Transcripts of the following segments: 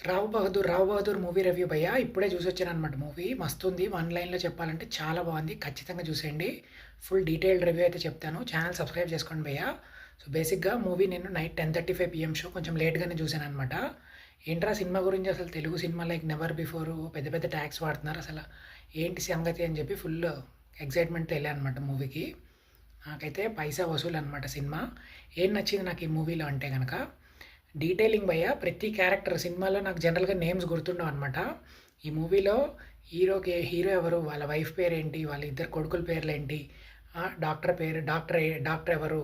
రావు Bahadur movie review భయ్యా ఇప్పుడే చూసొచ్చాననమాట movie. మస్తుంది. వన్ లైన్‌లో చెప్పాలంటే చాలా బాగుంది. ఖచ్చితంగా చూసేయండి. ఫుల్ డీటెయిల్డ్ రివ్యూ అయితే చెప్తాను. ఛానల్ సబ్స్క్రైబ్ చేసుకోండి భయ్యా. సో, బేసిక్‌గా మూవీ నేను నైట్ 10:35 పీఎం షో కొంచెం లేట్‌గానే చూశాననమాట. ఏంట్రా సినిమా గురించి అసలు Telugu cinema like never before పెద్ద పెద్ద ట్యాగ్స్ వాడుతున్నారు. అసలు ఏంటి సంగతి అని చెప్పి ఫుల్ ఎక్సైట్‌మెంట్‌తో ఎళ్ళాననమాట మూవీకి. నాకైతే పైసా వసూలు అనమాట సినిమా. ఏం నచ్చింది నాకు ఈ మూవీలో అంటే గనక డీటెయిలింగ్ భయ్య. ప్రతి క్యారెక్టర్ సినిమాలో నాకు జనరల్‌గా నేమ్స్ గుర్తుండవు అనమాట. ఈ మూవీలో హీరో ఎవరు, వాళ్ళ వైఫ్ పేరేంటి, వాళ్ళ ఇద్దరు కొడుకుల పేర్లేంటి, డాక్టర్ పేరు, డాక్టర్ ఎవరు,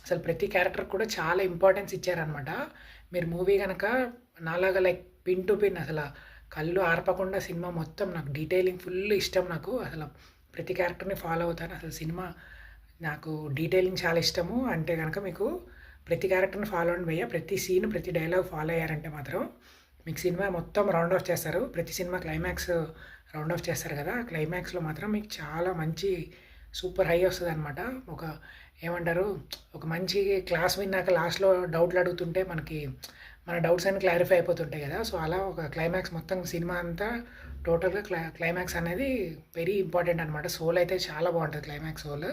అసలు ప్రతి క్యారెక్టర్‌కి కూడా చాలా ఇంపార్టెన్స్ ఇచ్చారనమాట. మీరు మూవీ గనక నాలాగా లైక్ పిన్ టు పిన్ అసల కళ్ళు ఆర్పకుండా సినిమా మొత్తం నాకు డీటెయిలింగ్ ఫుల్ ఇష్టం నాకు. అసలు ప్రతి క్యారెక్టర్‌ని ఫాలో అవుతాను. అసలు సినిమా నాకు డీటెయిలింగ్ చాలా ఇష్టము. అంటే గనక మీకు ప్రతి క్యారెక్టర్‌ని ఫాలో అవ్వండి భయ్య. ప్రతి సీన్, ప్రతి డైలాగ్ ఫాలో అయ్యారంటే మాత్రం మీకు సినిమా మొత్తం రౌండ్ ఆఫ్ చేస్తారు. ప్రతి సినిమా క్లైమాక్స్ రౌండ్ ఆఫ్ చేస్తారు కదా! క్లైమాక్స్‌లో మాత్రం మీకు చాలా మంచి సూపర్ హై వస్తదనమాట. ఒక ఏమంటారు, ఒక మంచి క్లాస్ విన్నాక లాస్ట్‌లో డౌట్‌లు అడుగుతుంటే మనకి మన డౌట్స్ అన్నీ క్లారిఫై అయిపోతుంటాయి కదా! సో, అలా ఒక క్లైమాక్స్ మొత్తం సినిమా అంతా టోటల్‌గా క్లైమాక్స్ అనేది వెరీ ఇంపార్టెంట్ అనమాట. సోల్ అయితే చాలా బావుంటది క్లైమాక్స్ సోల్.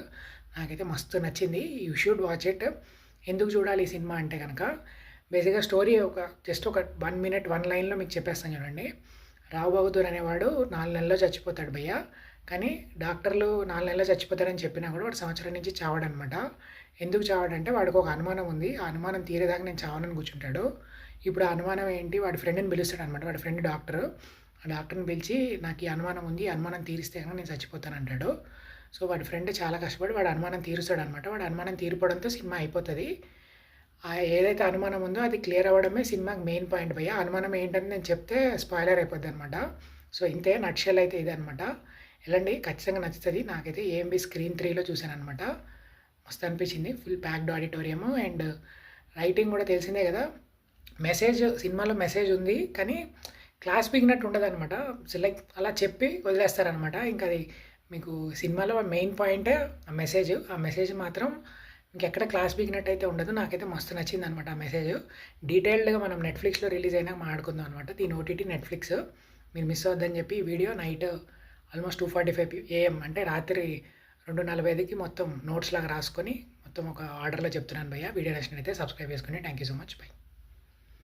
నాకైతే మస్తు నచ్చింది. You should watch it. ఎందుకు చూడాలి ఈ సినిమా అంటే కనుక బేసిక్‌గా స్టోరీ జస్ట్ ఒక 1 మినిట్ 1 లైన్‌లో మీకు చెప్పేస్తాను చూడండి. రావు బహదూర్ అనేవాడు 4 నెలల్లో చచ్చిపోతాడు భయ్య. కానీ డాక్టర్లు 4 నెలల్లో చచ్చిపోతారని చెప్పినా కూడా వాడు సంవత్సరం నుంచి చావడనమాట. ఎందుకు చావడంటే వాడికి ఒక అనుమానం ఉంది. ఆ అనుమానం తీరేదాకా నేను చావనని కూర్చుంటాడు. ఇప్పుడు ఆ అనుమానం ఏంటి, వాడి ఫ్రెండ్‌ని పిలుస్తాడనమాట. వాడి ఫ్రెండ్ డాక్టరు. ఆ డాక్టర్‌ని పిలిచి నాకు ఈ అనుమానం ఉంది. ఈ అనుమానం తీరిస్తే గనుక నేను చచ్చిపోతానంటాడు. సో, వాడి ఫ్రెండ్ చాలా కష్టపడి వాడి అనుమానం తీరుస్తాడనమాట. వాడి అనుమానం తీరిపోవడంతో సినిమా అయిపోతది. ఏదైతే అనుమానం ఉందో అది క్లియర్ అవ్వడమే సినిమాకి మెయిన్ పాయింట్ భయ్య. అనుమానం ఏంటని నేను చెప్తే స్పాయిలర్ అయిపోద్దనమాట. సో, ఇంతే నట్‌షెల్ అయితే ఇదనమాట. ఎళ్ళండి, ఖచ్చితంగా నచ్చుతది. నాకైతే ఏఎంబీ స్క్రీన్ 3లో చూశాననమాట. మస్తు అనిపించింది. Full packed auditorium and writing కూడా తెలిసిందే కదా! సినిమాలో మెసేజ్ ఉంది. కానీ క్లాస్ పీకినట్టు ఉండదనమాట. లైక్ అలా చెప్పి వదిలేస్తారనమాట. ఇంకా అది మీకు సినిమాలో మెయిన్ పాయింటే ఆ మెసేజ్. ఆ మెసేజ్ మాత్రం ఇంకెక్కడ క్లాస్ పీకినట్టయితే ఉండదు. నాకైతే మస్తు నచ్చిందనమాట ఆ మెసేజ్. డీటెయిల్డ్‌గా మనం నెట్‌ఫ్లిక్స్‌లో రిలీజ్ అయినాక మాట్లాడుకుందాం అనమాట. దీని ఓటీటీ నెట్‌ఫ్లిక్స్. మీరు మిస్ అవ్వద్దని చెప్పి ఈ వీడియో నైట్ ఆల్మోస్ట్ 2:45 AM అంటే రాత్రి 2:45కి మొత్తం నోట్స్ లాగా రాసుకొని మొత్తం ఒక ఆర్డర్‌లో చెప్తున్నాను భయ్య. వీడియో నచ్చినట్లయితే సబ్స్క్రైబ్ చేసుకోండి. Thank you so much. By.